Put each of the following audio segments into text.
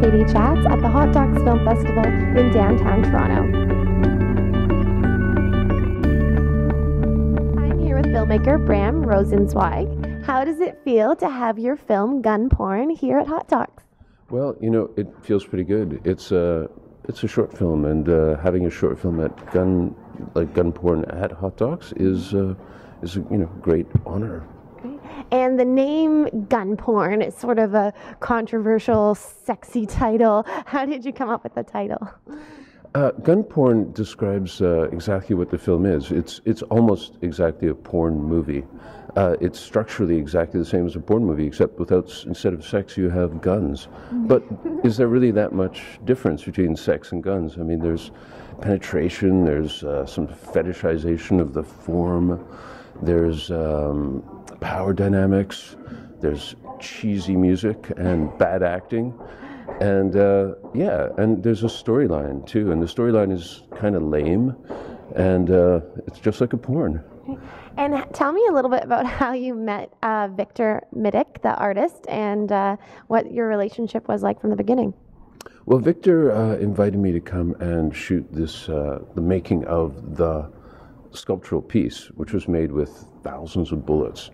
Katie Chats at the Hotdocs Film Festival in downtown Toronto. I'm here with filmmaker Brahm Rosensweig. How does it feel to have your film Gun Porn here at Hotdocs? Well, you know, it feels pretty good. It's a short film, and having a short film at Gun Porn at Hotdocs is a great honor. And the name Gun Porn is sort of a controversial, sexy title. How did you come up with the title? Gun Porn describes exactly what the film is. It's almost exactly a porn movie. It's structurally exactly the same as a porn movie, except instead of sex, you have guns. But is there really that much difference between sex and guns? I mean, there's penetration, there's some fetishization of the form, there's power dynamics, there's cheesy music and bad acting, and and there's a storyline too, and the storyline is kind of lame, and it's just like a porn. And tell me a little bit about how you met Victor Middick, the artist, and what your relationship was like from the beginning. Well, Victor invited me to come and shoot the making of the sculptural piece, which was made with thousands of bullets.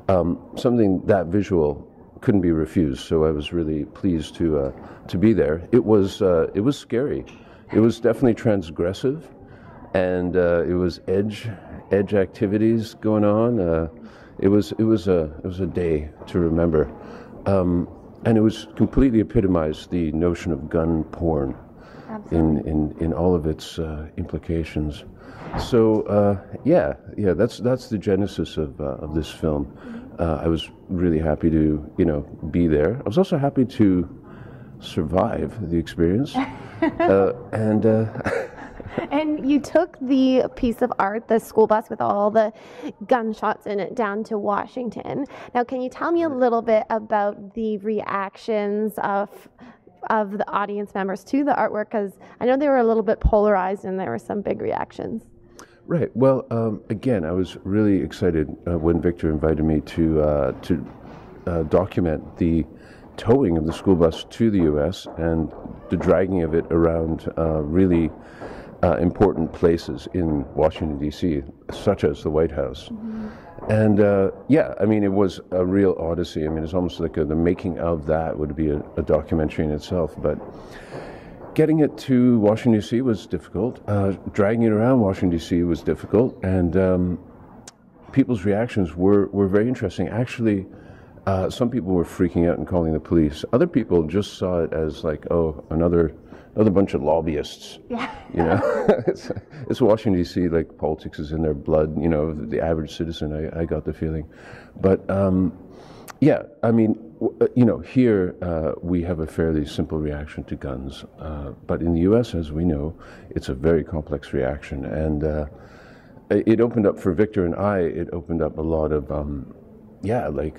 Something that visual couldn't be refused, so I was really pleased to be there. It was scary. It was definitely transgressive, and it was edge activities going on. It was a day to remember, and it was completely epitomized the notion of gun porn in all of its implications. So that's the genesis of this film. I was really happy to be there. I was also happy to survive the experience, And you took the piece of art, the school bus with all the gunshots in it, down to Washington. Now, can you tell me a little bit about the reactions of the audience members to the artwork? Because I know they were a little bit polarized and there were some big reactions. Right. Well, again, I was really excited when Victor invited me to document the towing of the school bus to the U.S. and the dragging of it around really important places in Washington, D.C., such as the White House. Mm-hmm. And I mean, it was a real odyssey. I mean, it's almost like the making of that would be a documentary in itself. But getting it to Washington, D.C. was difficult. Dragging it around Washington, D.C. was difficult. And people's reactions were very interesting. Actually, some people were freaking out and calling the police. Other people just saw it as like, oh, another bunch of lobbyists. Yeah. You know, it's Washington, D.C., like politics is in their blood, you know, the average citizen, I got the feeling. But, I mean, here we have a fairly simple reaction to guns. But in the U.S., as we know, it's a very complex reaction. And it opened up for Victor and I, it opened up a lot of,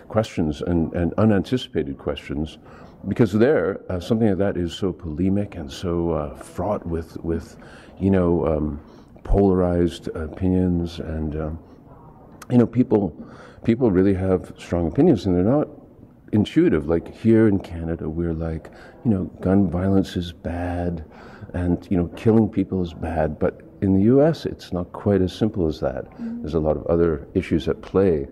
questions and unanticipated questions. Because something like that is so polemic and so fraught with polarized opinions, and people really have strong opinions, and they're not intuitive. Like here in Canada, we're like, gun violence is bad, and killing people is bad. But in the U.S., it's not quite as simple as that. Mm-hmm. There's a lot of other issues at play.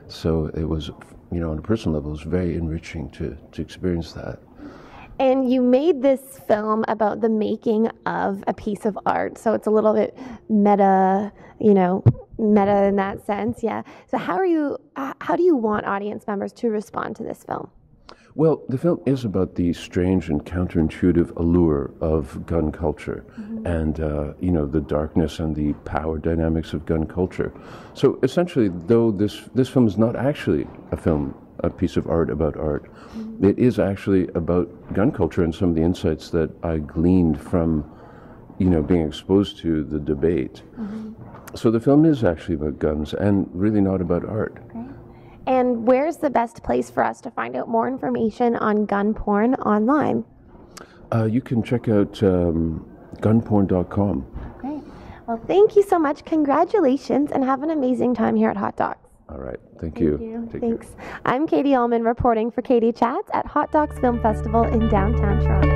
So it was, on a personal level, it was very enriching to experience that. And you made this film about the making of a piece of art, so it's a little bit meta in that sense, yeah. So how do you want audience members to respond to this film? Well, the film is about the strange and counterintuitive allure of gun culture, mm-hmm. and the darkness and the power dynamics of gun culture. So essentially, though this film is not actually a piece of art about art, mm-hmm. it is actually about gun culture and some of the insights that I gleaned from being exposed to the debate. Mm-hmm. So the film is actually about guns and really not about art. Okay. And where's the best place for us to find out more information on gun porn online? You can check out gunporn.com. Great. Well, thank you so much. Congratulations, and have an amazing time here at Hotdocs. All right. Thank you. Take care. Thanks. I'm Katie Ullman reporting for Katie Chats at Hotdocs Film Festival in downtown Toronto.